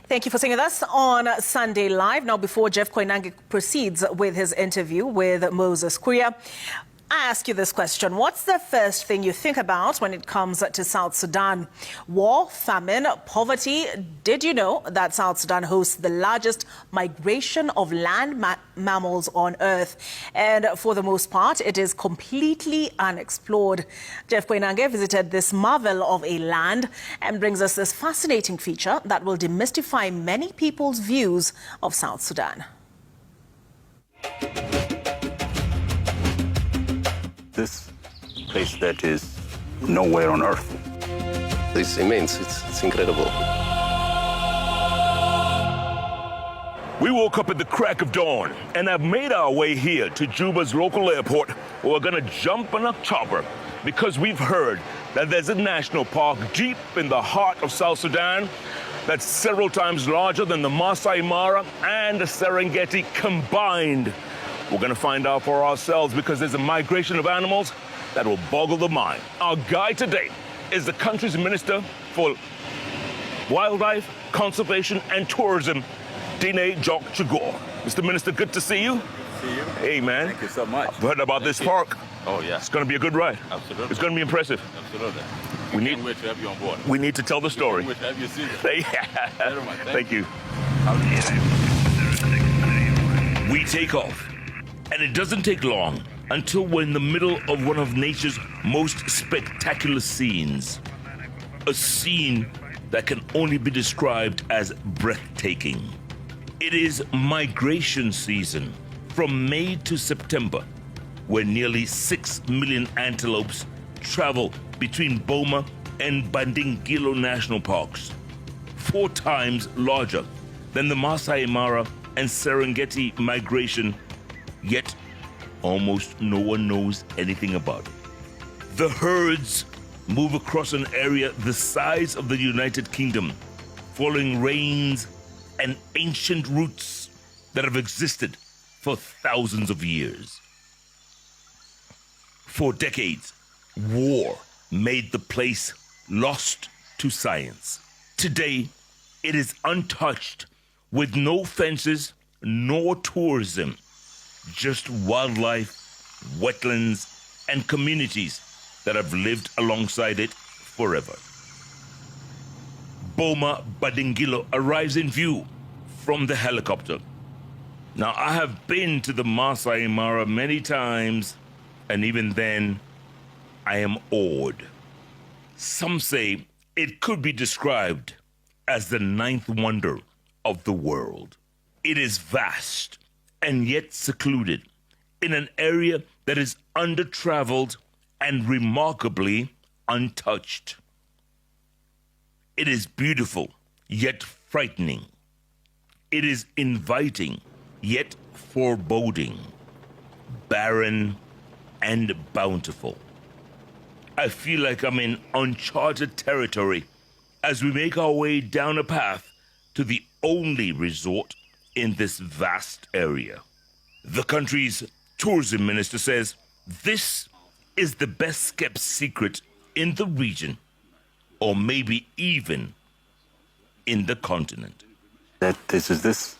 Thank you for staying with us on Sunday Live. Now, before Jeff Koinange proceeds with his interview with Moses Kuria, I ask you this question. What's the first thing you think about when it comes to South Sudan? War, famine, poverty. Did you know that South Sudan hosts the largest migration of land mammals on Earth? And for the most part, it is completely unexplored. Jeff Koinange visited this marvel of a land and brings us this fascinating feature that will demystify many people's views of South Sudan. This place that is nowhere on Earth. It's immense, it's incredible. We woke up at the crack of dawn and have made our way here to Juba's local airport. We're gonna jump on a chopper because we've heard that there's a national park deep in the heart of South Sudan that's several times larger than the Masai Mara and the Serengeti combined. We're going to find out for ourselves because there's a migration of animals that will boggle the mind. Our guide today is the country's Minister for Wildlife, Conservation and Tourism, Dine Jock Chagor. Mr. Minister, good to see you. See you. Hey, man. Thank you so much. I've heard about this park. Oh, yeah. It's going to be a good ride. Absolutely. It's going to be impressive. Absolutely. We Can't wait to have you on board. We need to tell the story. Can't wait to have you see it. Thank you. We take off. And it doesn't take long until we're in the middle of one of nature's most spectacular scenes. A scene that can only be described as breathtaking. It is migration season from May to September, where nearly 6 million antelopes travel between Boma and Bandingilo National Parks, 4 times larger than the Masai Mara and Serengeti migration. Yet, almost no one knows anything about it. The herds move across an area the size of the United Kingdom, following rains and ancient routes that have existed for thousands of years. For decades, war made the place lost to science. Today, it is untouched, with no fences nor tourism. Just wildlife, wetlands, and communities that have lived alongside it forever. Boma Bandingilo arrives in view from the helicopter. Now, I have been to the Masai Mara many times, and even then, I am awed. Some say it could be described as the 9th wonder of the world. It is vast and yet secluded in an area that is under-traveled and remarkably untouched. It is beautiful, yet frightening. It is inviting, yet foreboding, barren and bountiful. I feel like I'm in uncharted territory as we make our way down a path to the only resort in this vast area. The country's tourism minister says this is the best kept secret in the region, or maybe even in the continent. That this is this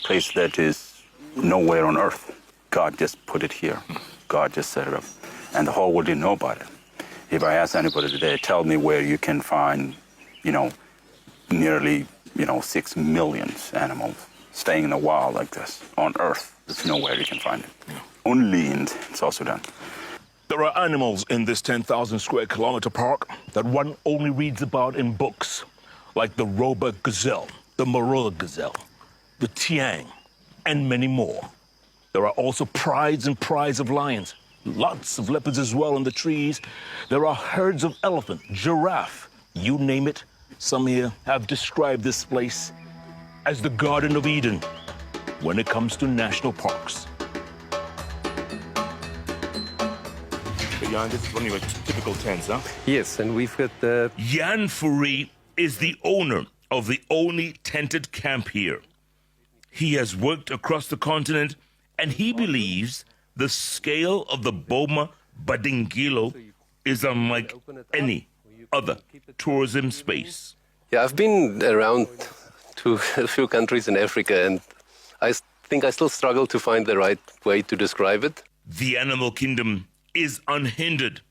place that is nowhere on Earth. God just put it here. God just set it up. And the whole world didn't know about it. If I ask anybody today, tell me where you can find, nearly, 6 million animals staying in the wild like this on Earth. There's nowhere you can find it. Only in South Sudan. There are animals in this 10,000 square kilometer park that one only reads about in books, like the Roba gazelle, the Marula gazelle, the Tiang, and many more. There are also prides and prides of lions, lots of leopards as well in the trees. There are herds of elephant, giraffe, you name it. Some here have described this place as the Garden of Eden when it comes to national parks. Jan, this is one of your typical tents, huh? Yes, and we've got the... Jan Fourie is the owner of the only tented camp here. He has worked across the continent, and he believes the scale of the Boma Bandingilo is unlike any other tourism space. Yeah, I've been around to a few countries in Africa, and I think I still struggle to find the right way to describe it. The animal kingdom is unhindered,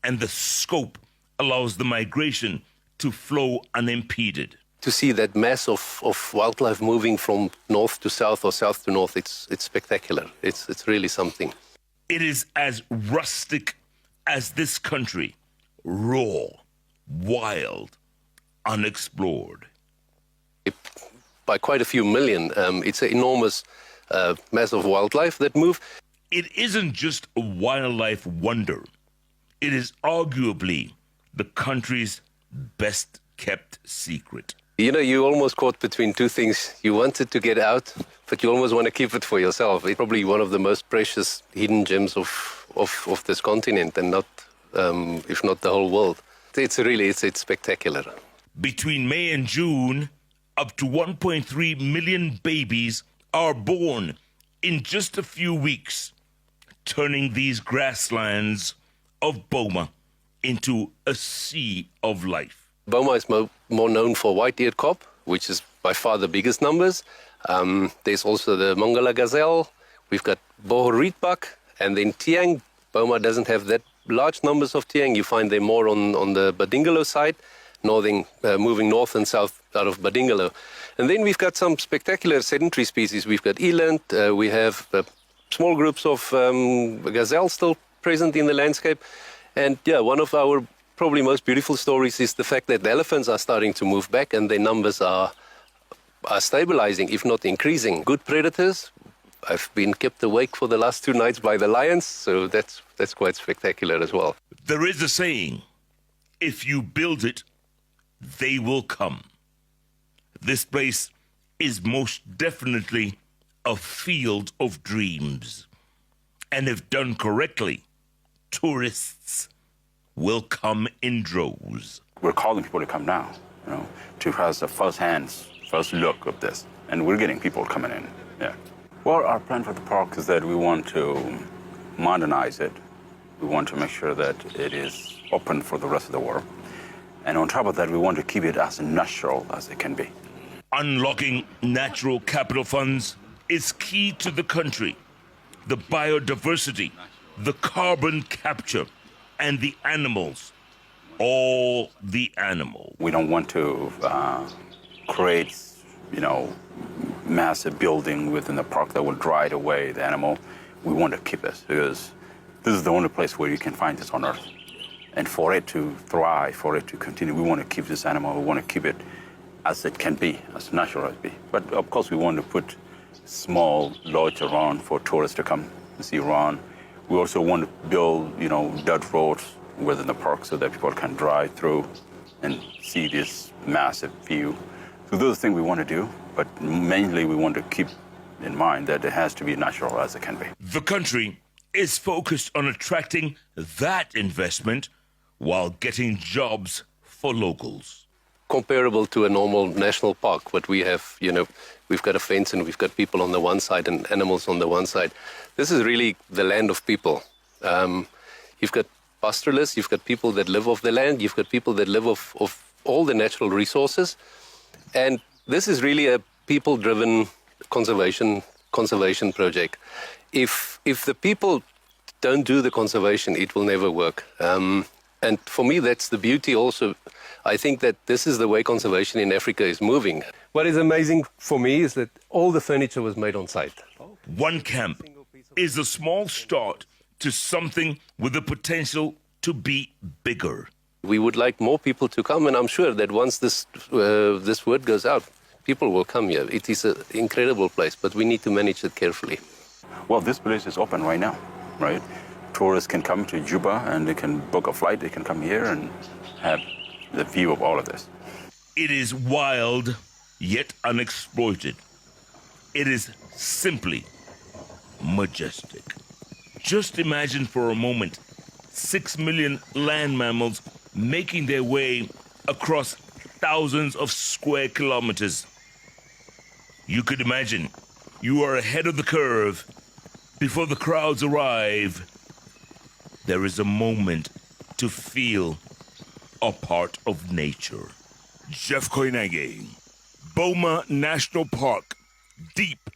and the scope allows the migration to flow unimpeded. To see that mass of wildlife moving from north to south or south to north, it's spectacular. It's really something. It is as rustic as this country, raw, wild, unexplored. By quite a few million, it's an enormous mass of wildlife that move. It isn't just a wildlife wonder. It is arguably the country's best kept secret. You know, you almost caught between two things. You wanted to get out, but you almost want to keep it for yourself. It's probably one of the most precious hidden gems of this continent, and not, if not the whole world. It's spectacular. Between May and June, up to 1.3 million babies are born in just a few weeks, turning these grasslands of Boma into a sea of life. Boma is more known for white-eared kob, which is by far the biggest numbers. There's also the Mongala gazelle. We've got Boho rietbuck, and then Tiang. Boma doesn't have that large numbers of Tiang. You find them more on the Badingalo side, moving north and south out of Badingalo. And then we've got some spectacular sedentary species. We've got eland. We have small groups of gazelle still present in the landscape. And yeah, one of our probably most beautiful stories is the fact that the elephants are starting to move back, and their numbers are stabilizing, if not increasing. Good predators. I've been kept awake for the last 2 nights by the lions, so that's quite spectacular as well. There is a saying, if you build it, they will come. This place is most definitely a field of dreams. And if done correctly, tourists will come in droves. We're calling people to come now, to have the first look of this. And we're getting people coming in, yeah. Well, our plan for the park is that we want to modernize it. We want to make sure that it is open for the rest of the world. And on top of that, we want to keep it as natural as it can be. Unlocking natural capital funds is key to the country. The biodiversity, the carbon capture, and the animals. All the animals. We don't want to create, massive building within the park that will drive away the animal. We want to keep this because this is the only place where you can find this on Earth. And for it to thrive, for it to continue, we want to keep this animal, we want to keep it as it can be, as natural as it be. But of course, we want to put small lodge around for tourists to come and see around. We also want to build, dirt roads within the park so that people can drive through and see this massive view. So those are things we want to do, but mainly we want to keep in mind that it has to be natural as it can be. The country is focused on attracting that investment while getting jobs for locals. Comparable to a normal national park, what we have, we've got a fence and we've got people on the one side and animals on the one side. This is really the land of people. You've got pastoralists, you've got people that live off the land, you've got people that live off all the natural resources. And this is really a people-driven conservation project. If the people don't do the conservation, it will never work. And for me, that's the beauty also. I think that this is the way conservation in Africa is moving. What is amazing for me is that all the furniture was made on site. One camp is a small start to something with the potential to be bigger. We would like more people to come, and I'm sure that once this word goes out, people will come here. It is an incredible place, but we need to manage it carefully. Well, this place is open right now, right? Tourists can come to Juba and they can book a flight. They can come here and have the view of all of this. It is wild, yet unexploited. It is simply majestic. Just imagine for a moment 6 million land mammals making their way across thousands of square kilometers. You could imagine you are ahead of the curve before the crowds arrive. There is a moment to feel a part of nature. Jeff Koinange, Boma National Park, deep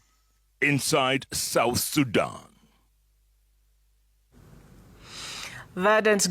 inside South Sudan. Verdant